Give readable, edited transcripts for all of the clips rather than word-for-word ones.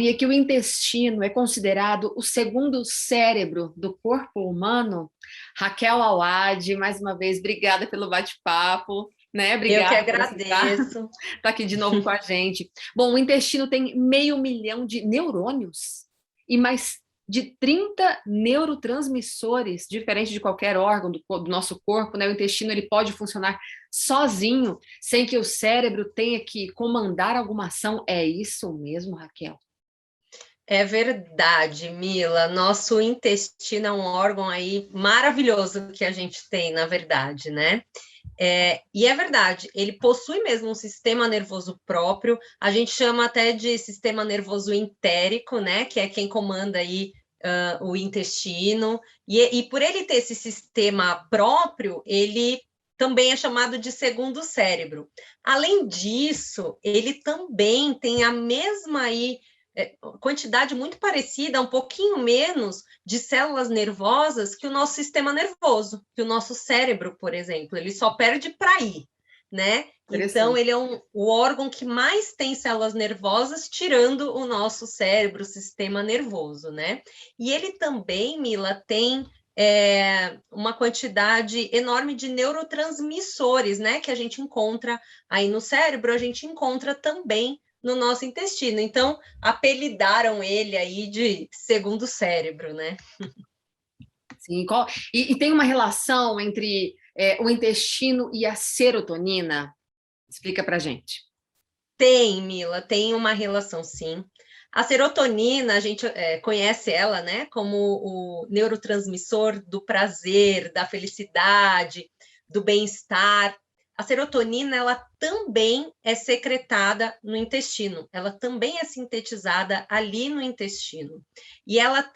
sabia que o intestino é considerado o segundo cérebro do corpo humano? Raquel Awad, mais uma vez, obrigada pelo bate-papo, né? Eu que Obrigada por aceitar agradeço. estar aqui de novo com a gente. Bom, o intestino tem 500 mil de neurônios e mais de 30 neurotransmissores, diferente de qualquer órgão do nosso corpo, né? O intestino ele pode funcionar sozinho, sem que o cérebro tenha que comandar alguma ação. É isso mesmo, Raquel? É verdade, Mila. Nosso intestino é um órgão aí maravilhoso que a gente tem, na verdade, né? E é verdade, ele possui mesmo um sistema nervoso próprio, a gente chama até de sistema nervoso entérico, né? Que é quem comanda aí o intestino, e por ele ter esse sistema próprio, ele também é chamado de segundo cérebro. Além disso, ele também tem a mesma aí quantidade muito parecida, um pouquinho menos de células nervosas que o nosso sistema nervoso, que o nosso cérebro, por exemplo, ele só perde para ir, né? Então, ele é o órgão que mais tem células nervosas, tirando o nosso cérebro, o sistema nervoso, né? E ele também, Mila, tem uma quantidade enorme de neurotransmissores, né? Que a gente encontra aí no cérebro, a gente encontra também no nosso intestino. Então, apelidaram ele aí de segundo cérebro, né? Sim, e tem uma relação entre o intestino e a serotonina? Explica pra gente. Tem, Mila, tem uma relação, sim. A serotonina, a gente conhece ela, né, como o neurotransmissor do prazer, da felicidade, do bem-estar. A serotonina, ela também é secretada no intestino, ela também é sintetizada ali no intestino. E ela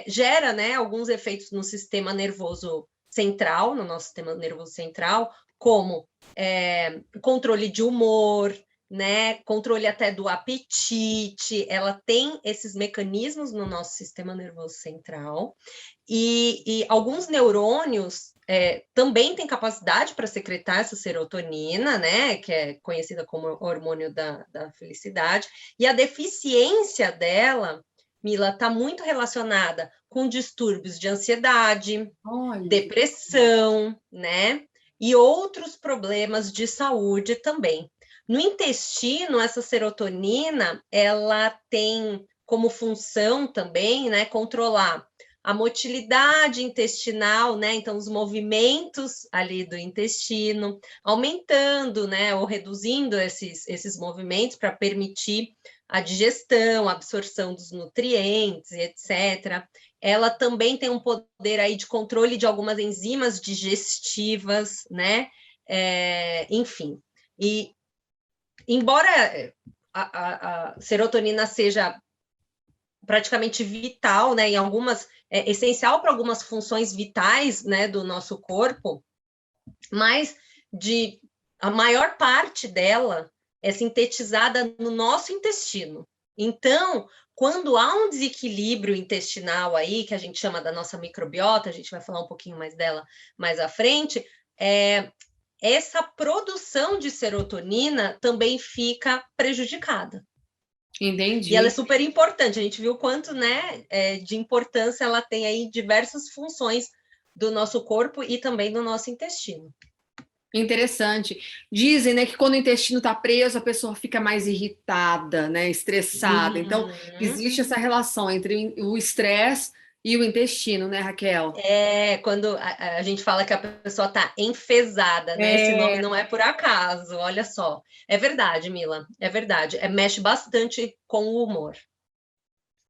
gera, né, alguns efeitos no sistema nervoso central, no nosso sistema nervoso central, como controle de humor, né? Controle até do apetite, ela tem esses mecanismos no nosso sistema nervoso central, e alguns neurônios também têm capacidade para secretar essa serotonina, né? Que é conhecida como hormônio da felicidade, e a deficiência dela, Mila, está muito relacionada com distúrbios de ansiedade, Olha. depressão, né? E outros problemas de saúde também. No intestino, essa serotonina, ela tem como função também, né, controlar a motilidade intestinal, né, então os movimentos ali do intestino, aumentando, né, ou reduzindo esses movimentos para permitir a digestão, a absorção dos nutrientes, etc. Ela também tem um poder aí de controle de algumas enzimas digestivas, né, enfim. E embora a serotonina seja praticamente vital, né, em algumas, essencial para algumas funções vitais, né, do nosso corpo, mas a maior parte dela é sintetizada no nosso intestino. Então, quando há um desequilíbrio intestinal aí, que a gente chama da nossa microbiota, a gente vai falar um pouquinho mais dela mais à frente, essa produção de serotonina também fica prejudicada. E ela é Entendi. super importante. A gente viu quanto, né, de importância ela tem aí diversas funções do nosso corpo e também do nosso intestino. Interessante. Dizem, né, que quando o intestino está preso, a pessoa fica mais irritada, né, estressada. Então, existe essa relação entre o estresse e o intestino, né, Raquel? Quando a gente fala que a pessoa está enfesada, né? Esse nome não é por acaso, olha só. É verdade, Mila, é verdade. Mexe bastante com o humor.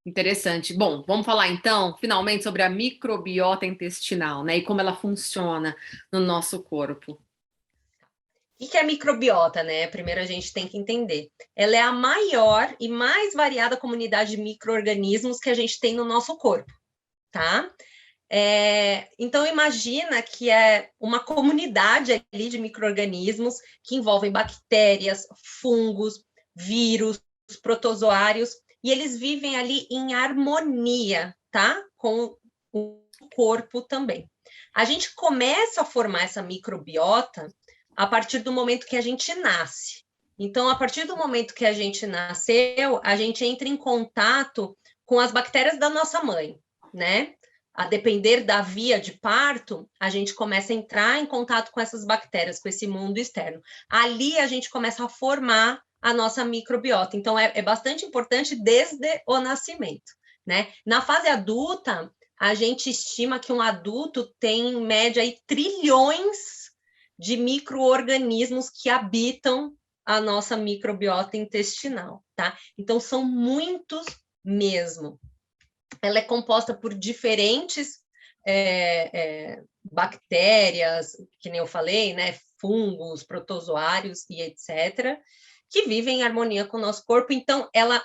Interessante. Bom, vamos falar então, finalmente, sobre a microbiota intestinal, né, e como ela funciona no nosso corpo. O que é microbiota, né? Primeiro a gente tem que entender. Ela é a maior e mais variada comunidade de micro-organismos que a gente tem no nosso corpo, tá? Então, imagina que é uma comunidade ali de micro-organismos que envolvem bactérias, fungos, vírus, protozoários, e eles vivem ali em harmonia, tá? Com o corpo também. A gente começa a formar essa microbiota a partir do momento que a gente nasce. Então, a partir do momento que a gente nasceu, a gente entra em contato com as bactérias da nossa mãe, né? A depender da via de parto, a gente começa a entrar em contato com essas bactérias, com esse mundo externo. Ali a gente começa a formar a nossa microbiota. Então, é bastante importante desde o nascimento, né? Na fase adulta, a gente estima que um adulto tem, em média, aí, trilhões de micro-organismos que habitam a nossa microbiota intestinal, tá? Então, são muitos mesmo. Ela é composta por diferentes bactérias, que nem eu falei, né? Fungos, protozoários e etc., que vivem em harmonia com o nosso corpo. Então, ela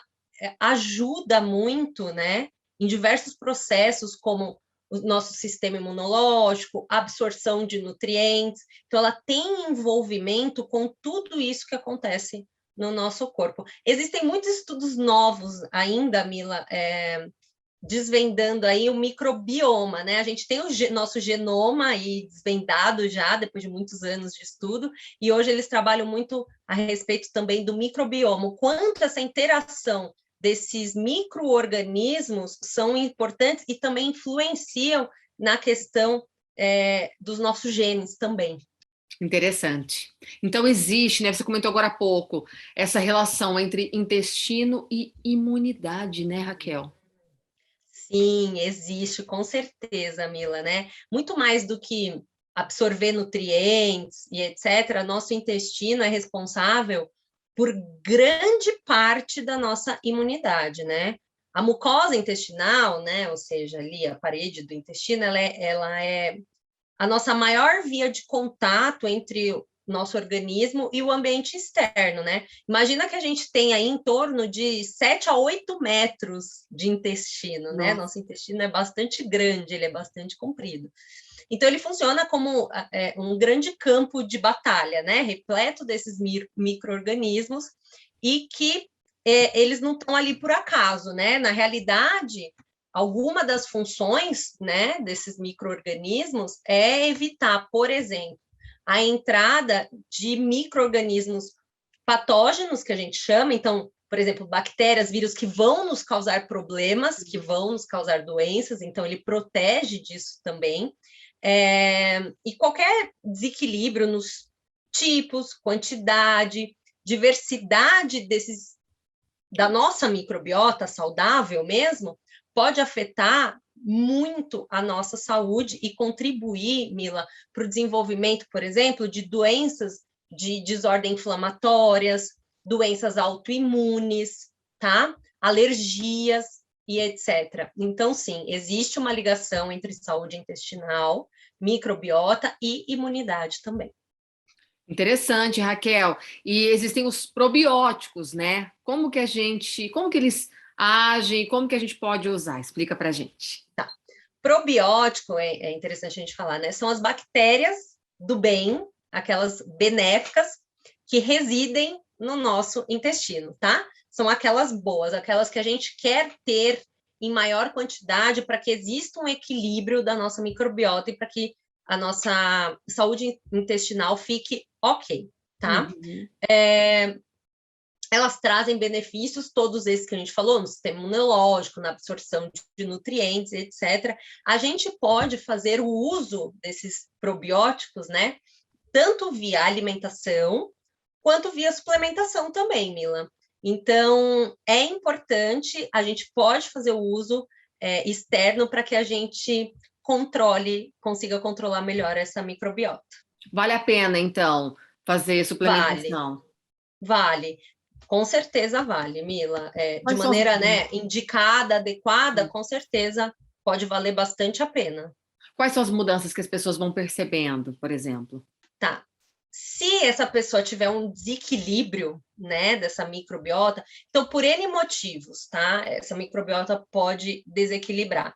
ajuda muito, né? Em diversos processos, como o nosso sistema imunológico, absorção de nutrientes. Então, ela tem envolvimento com tudo isso que acontece no nosso corpo. Existem muitos estudos novos ainda, Mila, desvendando aí o microbioma, né? A gente tem o nosso genoma aí desvendado já, depois de muitos anos de estudo, e hoje eles trabalham muito a respeito também do microbioma, o quanto essa interação desses micro-organismos são importantes e também influenciam na questão dos nossos genes também. Interessante. Então, existe, né? Você comentou agora há pouco, essa relação entre intestino e imunidade, né, Raquel? Sim, existe, com certeza, Mila, né? Muito mais do que absorver nutrientes e etc., nosso intestino é responsável por grande parte da nossa imunidade, né? A mucosa intestinal, né? Ou seja, ali a parede do intestino, ela é a nossa maior via de contato entre o nosso organismo e o ambiente externo, né? Imagina que a gente tem aí em torno de 7 a 8 metros de intestino, né? Nossa. Nosso intestino é bastante grande, ele é bastante comprido. Então, ele funciona como um grande campo de batalha, né? Repleto desses micro-organismos e que eles não estão ali por acaso, né? Na realidade, alguma das funções, né, desses micro-organismos é evitar, por exemplo, a entrada de micro-organismos patógenos, que a gente chama, então, por exemplo, bactérias, vírus que vão nos causar problemas, que vão nos causar doenças, então ele protege disso também. E qualquer desequilíbrio nos tipos, quantidade, diversidade da nossa microbiota saudável mesmo, pode afetar muito a nossa saúde e contribuir, Mila, para o desenvolvimento, por exemplo, de doenças de desordem inflamatórias, doenças autoimunes, tá? Alergias e etc. Então, sim, existe uma ligação entre saúde intestinal, microbiota e imunidade também. Interessante, Raquel. E existem os probióticos, né? Como que eles agem, como que a gente pode usar? Explica pra gente. Tá. Probiótico é interessante a gente falar, né? São as bactérias do bem, aquelas benéficas que residem no nosso intestino, tá? São aquelas boas, aquelas que a gente quer ter em maior quantidade para que exista um equilíbrio da nossa microbiota e para que a nossa saúde intestinal fique ok, tá? Uhum. Elas trazem benefícios, todos esses que a gente falou, no sistema imunológico, na absorção de nutrientes, etc. A gente pode fazer o uso desses probióticos, né? Tanto via alimentação, quanto via suplementação também, Mila. Então, é importante, a gente pode fazer o uso externo para que a gente consiga controlar melhor essa microbiota. Vale a pena, então, fazer Vale, suplementação? vale. Com certeza vale, Mila. De Quais são as... maneira, né, indicada, adequada, com certeza pode valer bastante a pena. Quais são as mudanças que as pessoas vão percebendo, por exemplo? Tá. Se essa pessoa tiver um desequilíbrio, né, dessa microbiota, então, por N motivos, tá? Essa microbiota pode desequilibrar.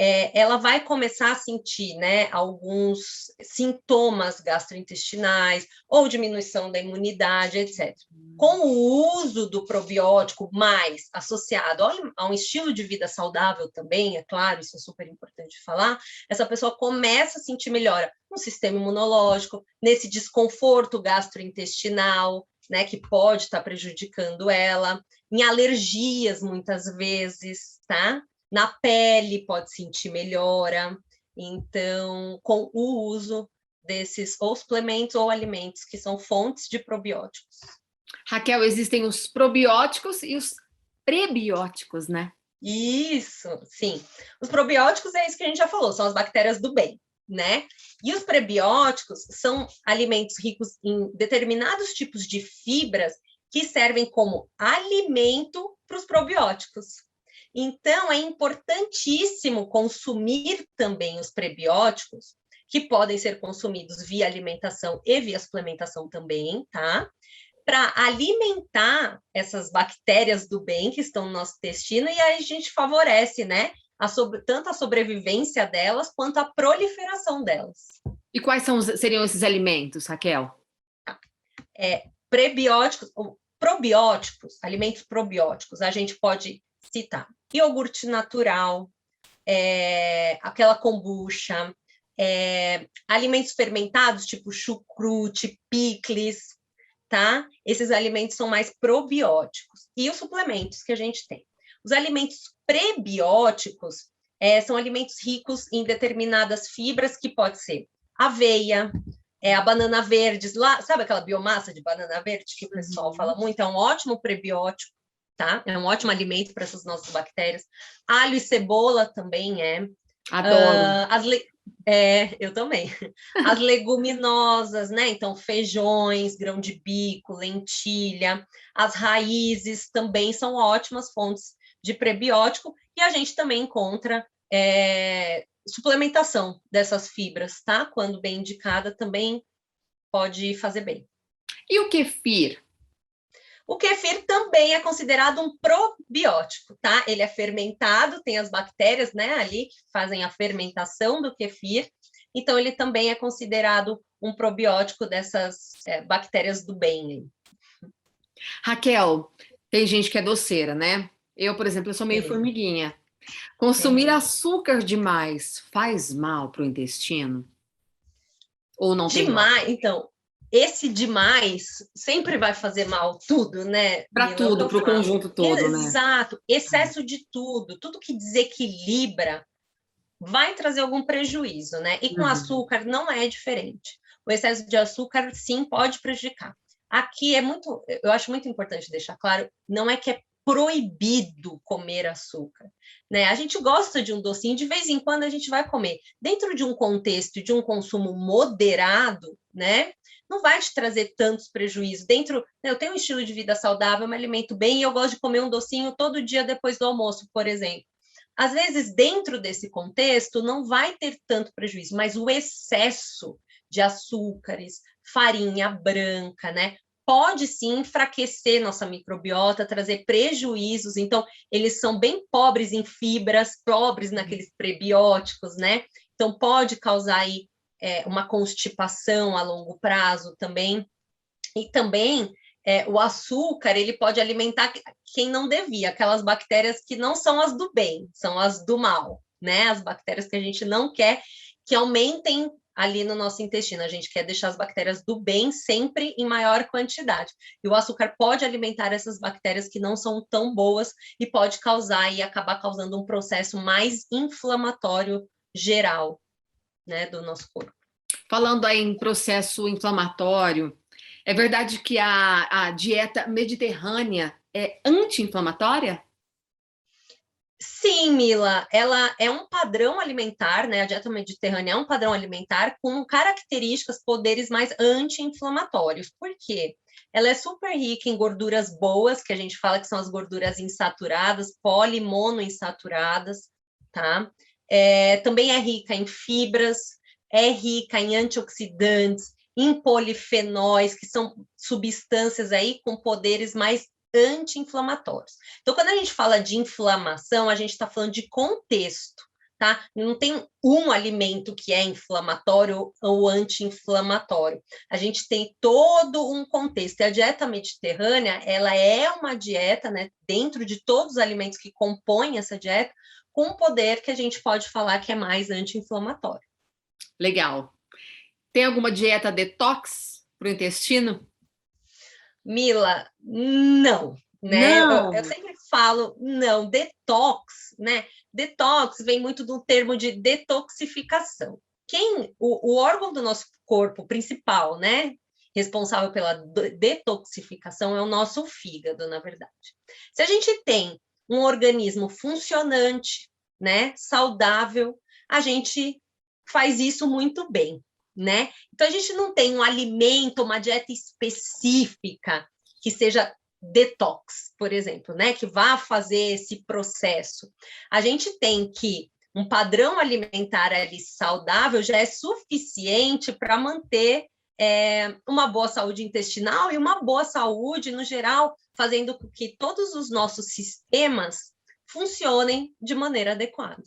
Ela vai começar a sentir, né, alguns sintomas gastrointestinais ou diminuição da imunidade, etc. Com o uso do probiótico mais associado a um estilo de vida saudável também, é claro, isso é super importante falar, essa pessoa começa a sentir melhora no sistema imunológico, nesse desconforto gastrointestinal, né, que pode estar prejudicando ela, em alergias, muitas vezes, tá? Na pele pode sentir melhora. Então, com o uso desses ou suplementos ou alimentos que são fontes de probióticos. Raquel, existem os probióticos e os prebióticos, né? Isso, sim. Os probióticos é isso que a gente já falou, são as bactérias do bem, né? E os prebióticos são alimentos ricos em determinados tipos de fibras que servem como alimento para os probióticos. Então, é importantíssimo consumir também os prebióticos, que podem ser consumidos via alimentação e via suplementação também, tá? Para alimentar essas bactérias do bem que estão no nosso intestino, e aí a gente favorece, né? Tanto a sobrevivência delas, quanto a proliferação delas. E quais seriam esses alimentos, Raquel? Prebióticos, probióticos, alimentos probióticos, a gente pode citar iogurte natural, aquela kombucha, alimentos fermentados, tipo chucrute, picles, tá? Esses alimentos são mais probióticos. E os suplementos que a gente tem. Os alimentos prebióticos são alimentos ricos em determinadas fibras, que pode ser aveia, a banana verde, lá, sabe aquela biomassa de banana verde que o pessoal fala muito? É um ótimo prebiótico, tá? É um ótimo alimento para essas nossas bactérias. Alho e cebola também é. Adoro. Eu também. As leguminosas, né? Então, feijões, grão de bico, lentilha, as raízes também são ótimas fontes de prebiótico, e a gente também encontra suplementação dessas fibras, tá? Quando bem indicada, também pode fazer bem. E o kefir? O kefir também é considerado um probiótico, tá? Ele é fermentado, tem as bactérias, né, ali que fazem a fermentação do kefir. Então, ele também é considerado um probiótico dessas bactérias do bem. Raquel, tem gente que é doceira, né? Eu, por exemplo, eu sou meio formiguinha. Consumir açúcar demais faz mal para o intestino? Ou não tem mal? Demais, então, esse demais sempre vai fazer mal, tudo, né, Para Mila? É o que tudo, eu para o falo. conjunto todo, né? Exato, excesso de tudo que desequilibra vai trazer algum prejuízo, né? E com açúcar não é diferente. O excesso de açúcar, sim, pode prejudicar. Aqui eu acho muito importante deixar claro, não é que é proibido comer açúcar, né? A gente gosta de um docinho, de vez em quando a gente vai comer. Dentro de um contexto de um consumo moderado, né? Não vai te trazer tantos prejuízos. Eu tenho um estilo de vida saudável, me alimento bem e eu gosto de comer um docinho todo dia depois do almoço, por exemplo. Às vezes, dentro desse contexto, não vai ter tanto prejuízo, mas o excesso de açúcares, farinha branca, né? Pode sim enfraquecer nossa microbiota, trazer prejuízos. Então, eles são bem pobres em fibras, pobres naqueles prebióticos, né? Então, pode causar aí uma constipação a longo prazo também. E também o açúcar, ele pode alimentar quem não devia, aquelas bactérias que não são as do bem, são as do mal, né? As bactérias que a gente não quer que aumentem ali no nosso intestino. A gente quer deixar as bactérias do bem sempre em maior quantidade. E o açúcar pode alimentar essas bactérias que não são tão boas e pode causar e acabar causando um processo mais inflamatório geral, né, do nosso corpo. Falando aí em processo inflamatório, é verdade que a dieta mediterrânea é anti-inflamatória? Sim, Mila, ela é um padrão alimentar, né? A dieta mediterrânea é um padrão alimentar com características, poderes mais anti-inflamatórios. Por quê? Ela é super rica em gorduras boas, que a gente fala que são as gorduras insaturadas, poli e monoinsaturadas, tá? Também é rica em fibras, é rica em antioxidantes, em polifenóis, que são substâncias aí com poderes mais anti-inflamatórios. Então, quando a gente fala de inflamação, a gente está falando de contexto, tá? Não tem um alimento que é inflamatório ou anti-inflamatório. A gente tem todo um contexto. E a dieta mediterrânea, ela é uma dieta, né, dentro de todos os alimentos que compõem essa dieta, com um poder que a gente pode falar que é mais anti-inflamatório. Legal. Tem alguma dieta detox para o intestino? Mila, não, né? Eu Não! sempre falo, não, detox, né? Detox vem muito do termo de detoxificação. O órgão do nosso corpo principal, né? Responsável pela detoxificação é o nosso fígado, na verdade. Se a gente tem um organismo funcionante, né? Saudável, a gente faz isso muito bem, né? Então, a gente não tem um alimento, uma dieta específica que seja detox, por exemplo, né? Que vá fazer esse processo. A gente tem que um padrão alimentar ali saudável já é suficiente para manter uma boa saúde intestinal e uma boa saúde no geral, fazendo com que todos os nossos sistemas funcionem de maneira adequada.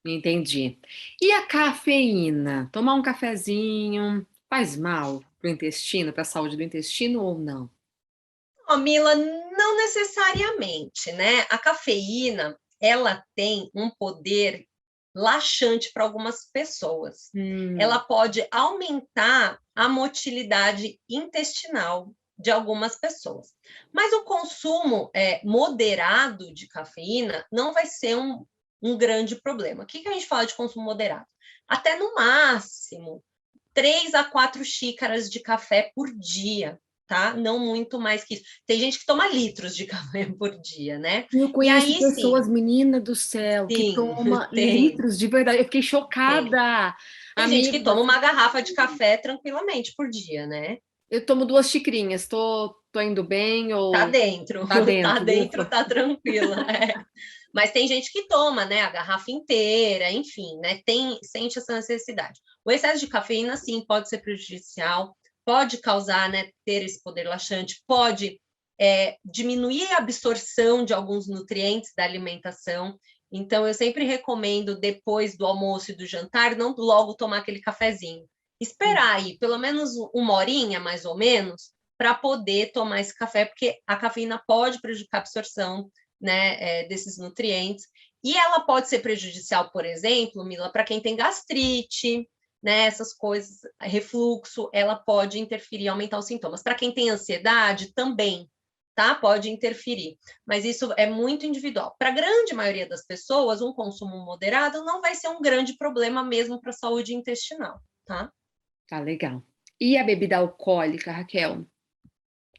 Entendi. E a cafeína? Tomar um cafezinho faz mal para o intestino, para a saúde do intestino ou não? Oh, Mila, não necessariamente, né? A cafeína, ela tem um poder laxante para algumas pessoas. Ela pode aumentar a motilidade intestinal de algumas pessoas. Mas o consumo moderado de cafeína não vai ser um grande problema. O que a gente fala de consumo moderado? Até no máximo 3 a 4 xícaras de café por dia, tá? Não muito mais que isso. Tem gente que toma litros de café por dia, né? Eu E conheço aí pessoas, sim, menina do céu, que sim, toma tem, litros de verdade. Eu fiquei tem. chocada. Tem gente que Amiga, toma uma garrafa de café tranquilamente por dia, né? eu tomo 2 xicrinhas. Tô indo bem Tá ou dentro, tá tá dentro? dentro, Ufa. tá tranquila. Mas tem gente que toma, né, a garrafa inteira, enfim, né, sente essa necessidade. O excesso de cafeína, sim, pode ser prejudicial, pode causar, né, ter esse poder laxante, pode diminuir a absorção de alguns nutrientes da alimentação. Então, eu sempre recomendo, depois do almoço e do jantar, não logo tomar aquele cafezinho. Esperar aí, pelo menos 1 horinha, mais ou menos, para poder tomar esse café, porque a cafeína pode prejudicar a absorção, né, desses nutrientes. E ela pode ser prejudicial, por exemplo, Mila, para quem tem gastrite, né, essas coisas, refluxo, ela pode interferir, aumentar os sintomas. Para quem tem ansiedade, também, tá? Pode interferir. Mas isso é muito individual. Para a grande maioria das pessoas, um consumo moderado não vai ser um grande problema mesmo para a saúde intestinal, tá? Tá legal. E a bebida alcoólica, Raquel?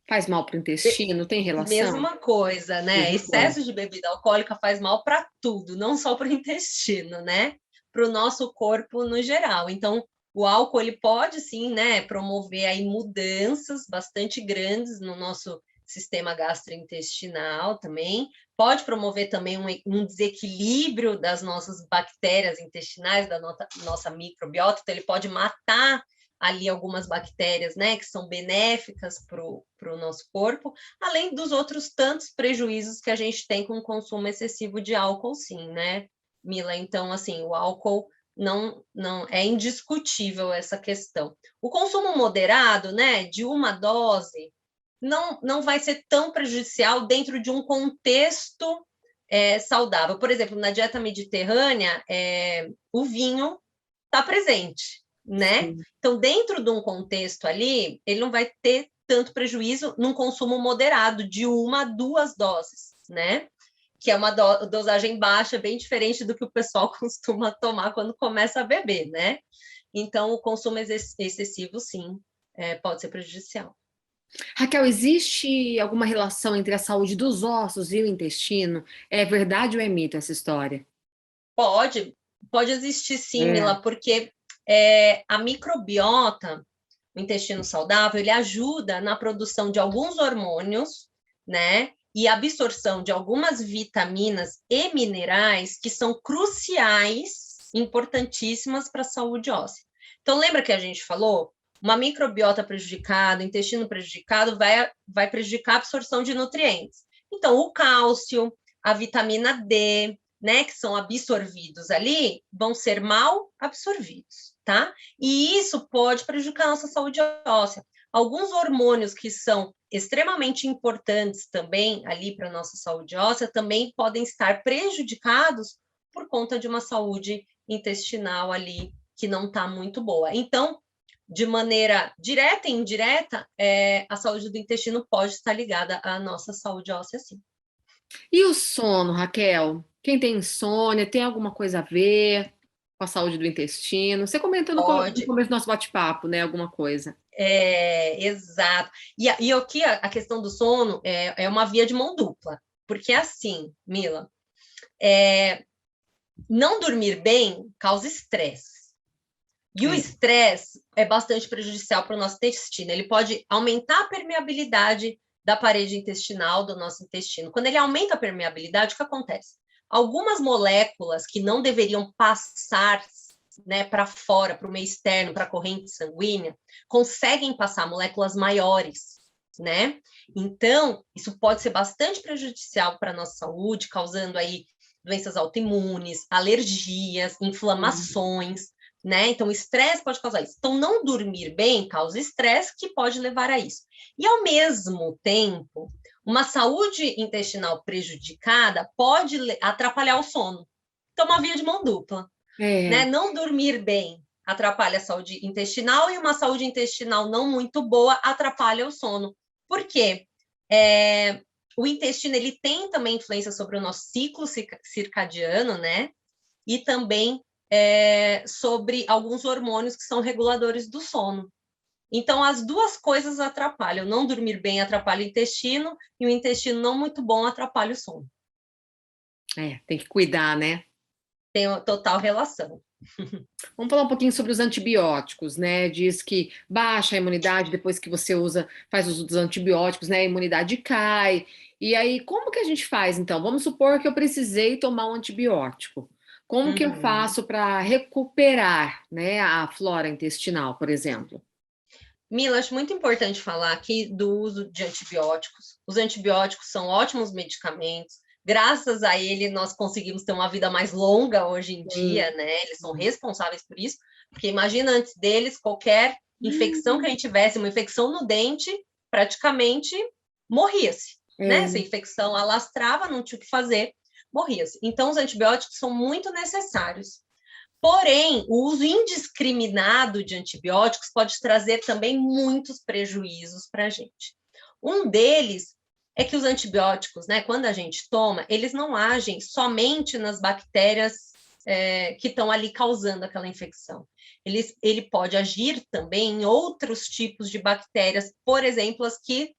Faz mal para o intestino? Tem relação? Mesma coisa, né? Mesma coisa. Excesso de bebida alcoólica faz mal para tudo, não só para o intestino, né? Para o nosso corpo no geral. Então, o álcool ele pode sim, né, promover aí mudanças bastante grandes no nosso sistema gastrointestinal também. Pode promover também um desequilíbrio das nossas bactérias intestinais, da nossa microbiota. Então, ele pode matar ali algumas bactérias, né, que são benéficas para o nosso corpo, além dos outros tantos prejuízos que a gente tem com o consumo excessivo de álcool, sim, né, Mila? Então, assim, o álcool não é indiscutível essa questão. O consumo moderado, né, de uma dose, não vai ser tão prejudicial dentro de um contexto saudável. Por exemplo, na dieta mediterrânea, o vinho está presente, né? Sim. Então, dentro de um contexto ali, ele não vai ter tanto prejuízo num consumo moderado de 1 a 2 doses, né? Que é uma dosagem baixa, bem diferente do que o pessoal costuma tomar quando começa a beber, né? Então, o consumo excessivo, sim, pode ser prejudicial. Raquel, existe alguma relação entre a saúde dos ossos e o intestino? É verdade ou é mito essa história? Pode existir sim, É. Mila, porque a microbiota, o intestino saudável, ele ajuda na produção de alguns hormônios, né? E absorção de algumas vitaminas e minerais que são cruciais, importantíssimas para a saúde óssea. Então, lembra que a gente falou? Uma microbiota prejudicada, intestino prejudicado, vai prejudicar a absorção de nutrientes. Então, o cálcio, a vitamina D, né, que são absorvidos ali, vão ser mal absorvidos, tá? E isso pode prejudicar a nossa saúde óssea. Alguns hormônios que são extremamente importantes também ali para a nossa saúde óssea também podem estar prejudicados por conta de uma saúde intestinal ali que não está muito boa. Então, de maneira direta e indireta, a saúde do intestino pode estar ligada à nossa saúde óssea, sim. E o sono, Raquel? Quem tem insônia, tem alguma coisa a ver com a saúde do intestino? Você comentou no Pode, começo do nosso bate-papo, né? Alguma coisa. exato. E aqui a questão do sono é uma via de mão dupla, porque assim, Mila, não dormir bem causa estresse. E o estresse é bastante prejudicial para o nosso intestino. Ele pode aumentar a permeabilidade da parede intestinal do nosso intestino. Quando ele aumenta a permeabilidade, o que acontece? Algumas moléculas que não deveriam passar, né, para fora, para o meio externo, para a corrente sanguínea, conseguem passar moléculas maiores, né? Então, isso pode ser bastante prejudicial para a nossa saúde, causando aí doenças autoimunes, alergias, inflamações, né? Então, o estresse pode causar isso. Então, não dormir bem causa estresse que pode levar a isso. E, ao mesmo tempo, uma saúde intestinal prejudicada pode atrapalhar o sono. Então, uma via de mão dupla, né? Não dormir bem atrapalha a saúde intestinal e uma saúde intestinal não muito boa atrapalha o sono. Por quê? O intestino, ele tem também influência sobre o nosso ciclo circadiano, né? E também sobre alguns hormônios que são reguladores do sono. Então, as duas coisas atrapalham. Não dormir bem atrapalha o intestino e o intestino não muito bom atrapalha o sono. Tem que cuidar, né? Tem uma total relação. Vamos falar um pouquinho sobre os antibióticos, né? Diz que baixa a imunidade depois que você faz uso dos antibióticos, né? A imunidade cai. E aí, como que a gente faz, então? Vamos supor que eu precisei tomar um antibiótico. Como que eu faço para recuperar, né, a flora intestinal, por exemplo? Mila, acho muito importante falar aqui do uso de antibióticos. Os antibióticos são ótimos medicamentos. Graças a ele, nós conseguimos ter uma vida mais longa hoje em dia, né? Eles são responsáveis por isso. Porque imagina, antes deles, qualquer infecção que a gente tivesse, uma infecção no dente, praticamente morria-se, né? Se a infecção alastrava, não tinha o que fazer, morria-se. Então, os antibióticos são muito necessários. Porém, o uso indiscriminado de antibióticos pode trazer também muitos prejuízos para a gente. Um deles é que os antibióticos, né, quando a gente toma, eles não agem somente nas bactérias que estão ali causando aquela infecção. Ele pode agir também em outros tipos de bactérias, por exemplo, as que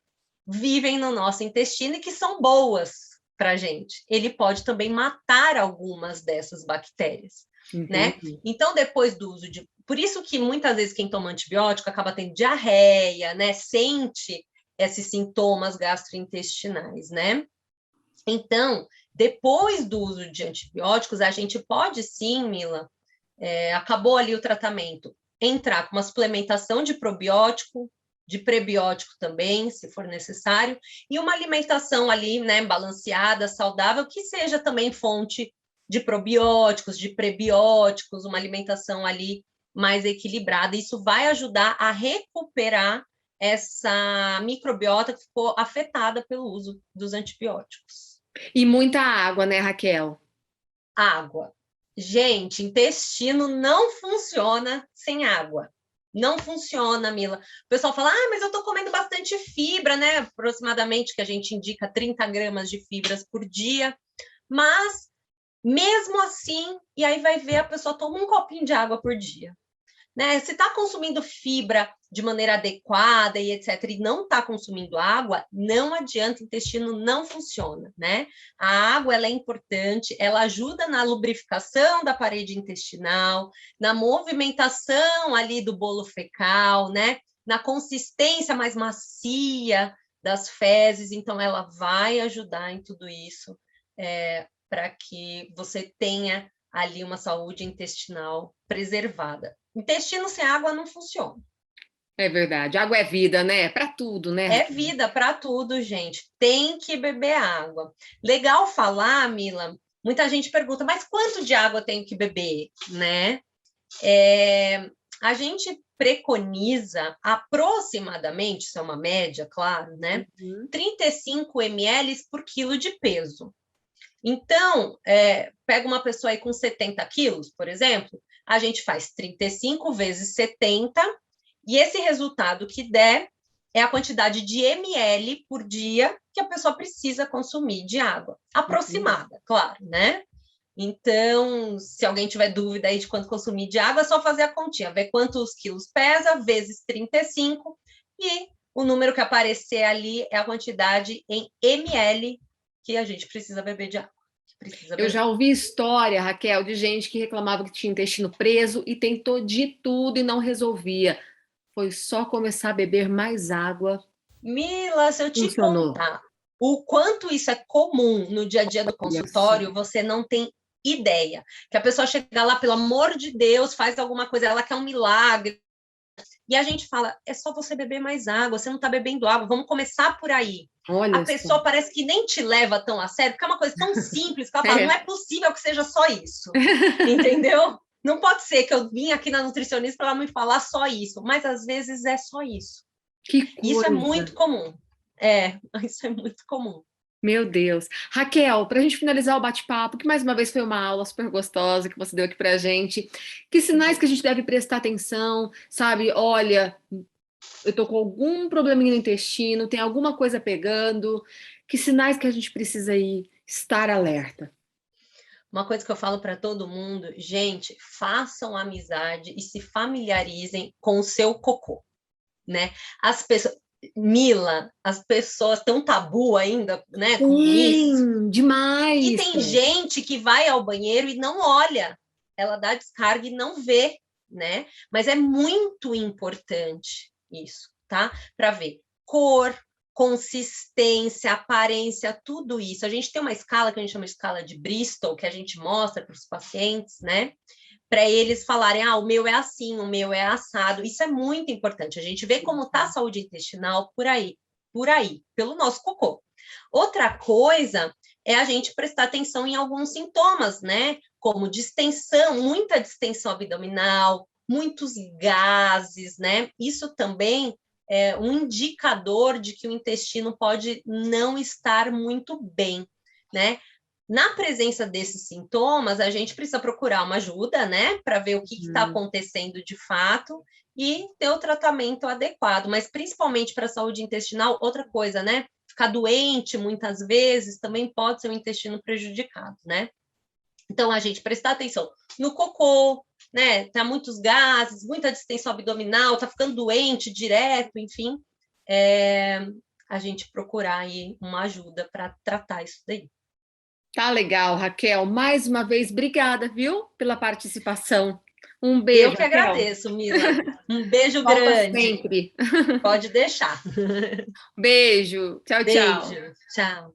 vivem no nosso intestino e que são boas para a gente. Ele pode também matar algumas dessas bactérias. Né? Então, depois do uso de... Por isso que muitas vezes quem toma antibiótico acaba tendo diarreia, né? Sente esses sintomas gastrointestinais, né? Então, depois do uso de antibióticos, a gente pode sim, Mila, acabou ali o tratamento, entrar com uma suplementação de probiótico, de prebiótico também, se for necessário, e uma alimentação ali, né, balanceada, saudável, que seja também fonte de probióticos, de prebióticos, uma alimentação ali mais equilibrada. Isso vai ajudar a recuperar essa microbiota que ficou afetada pelo uso dos antibióticos. E muita água, né, Raquel? Água. Gente, intestino não funciona sem água. Não funciona, Mila. O pessoal fala, mas eu tô comendo bastante fibra, né? Aproximadamente, que a gente indica 30 gramas de fibras por dia. Mas, mesmo assim, e aí vai ver, a pessoa toma um copinho de água por dia. Né? Se está consumindo fibra de maneira adequada e etc., e não está consumindo água, não adianta, o intestino não funciona, né? A água, ela é importante, ela ajuda na lubrificação da parede intestinal, na movimentação ali do bolo fecal, né? Na consistência mais macia das fezes, então ela vai ajudar em tudo isso, para que você tenha ali uma saúde intestinal preservada. Intestino sem água não funciona. É verdade. Água é vida, né? Para tudo, né, É Raquel? vida para tudo, gente. Tem que beber água. Legal falar, Mila. Muita gente pergunta, mas quanto de água eu tenho que beber, né? A gente preconiza aproximadamente, isso é uma média, claro, né? 35 ml por quilo de peso. Então, pega uma pessoa aí com 70 quilos, por exemplo, a gente faz 35 vezes 70 E esse resultado que der é a quantidade de ml por dia que a pessoa precisa consumir de água. Aproximada, claro, né? Então, se alguém tiver dúvida aí de quanto consumir de água, é só fazer a continha, ver quantos quilos pesa, vezes 35, e o número que aparecer ali é a quantidade em ml que a gente precisa beber de água. Eu já ouvi história, Raquel, de gente que reclamava que tinha intestino preso e tentou de tudo e não resolvia. Foi só começar a beber mais água. Mila, se eu te Funcionou. contar o quanto isso é comum no dia a dia do consultório, você não tem ideia. Que a pessoa chega lá, pelo amor de Deus, faz alguma coisa, ela quer um milagre. E a gente fala, é só você beber mais água, você não está bebendo água, vamos começar por aí. Olha a pessoa só. Parece que nem te leva tão a sério, porque é uma coisa tão simples, que ela fala, não é possível que seja só isso. Entendeu? Não pode ser que eu vim aqui na nutricionista para ela me falar só isso, mas às vezes é só isso. Que coisa. Isso é muito comum. Isso é muito comum. Meu Deus. Raquel, para a gente finalizar o bate-papo, que mais uma vez foi uma aula super gostosa que você deu aqui para a gente, que sinais que a gente deve prestar atenção, sabe? Olha, eu tô com algum probleminha no intestino, tem alguma coisa pegando, que sinais que a gente precisa ir estar alerta? Uma coisa que eu falo para todo mundo, gente, façam amizade e se familiarizem com o seu cocô, né? As pessoas, Mila, as pessoas têm um tabu ainda, né, com isso. Demais. E tem gente que vai ao banheiro e não olha, ela dá descarga e não vê, né? Mas é muito importante isso, tá? Para ver cor, consistência, aparência, tudo isso. A gente tem uma escala que a gente chama de escala de Bristol, que a gente mostra para os pacientes, né? Para eles falarem, o meu é assim, o meu é assado. Isso é muito importante. A gente vê como está a saúde intestinal por aí, pelo nosso cocô. Outra coisa é a gente prestar atenção em alguns sintomas, né? Como distensão, muita distensão abdominal, muitos gases, né? Isso também é um indicador de que o intestino pode não estar muito bem, né? Na presença desses sintomas, a gente precisa procurar uma ajuda, né, para ver o que está acontecendo de fato e ter o tratamento adequado, mas principalmente para a saúde intestinal, outra coisa, né? Ficar doente muitas vezes também pode ser o intestino prejudicado, né? Então, a gente prestar atenção no cocô, né? Tá muitos gases, muita distensão abdominal, tá ficando doente direto, enfim, a gente procurar aí uma ajuda para tratar isso daí. Tá legal, Raquel. Mais uma vez, obrigada, viu, pela participação. Um beijo, Eu que Raquel. agradeço, Mila. Um beijo Volta grande. sempre. Pode deixar. Beijo. Tchau, tchau. Beijo. Tchau.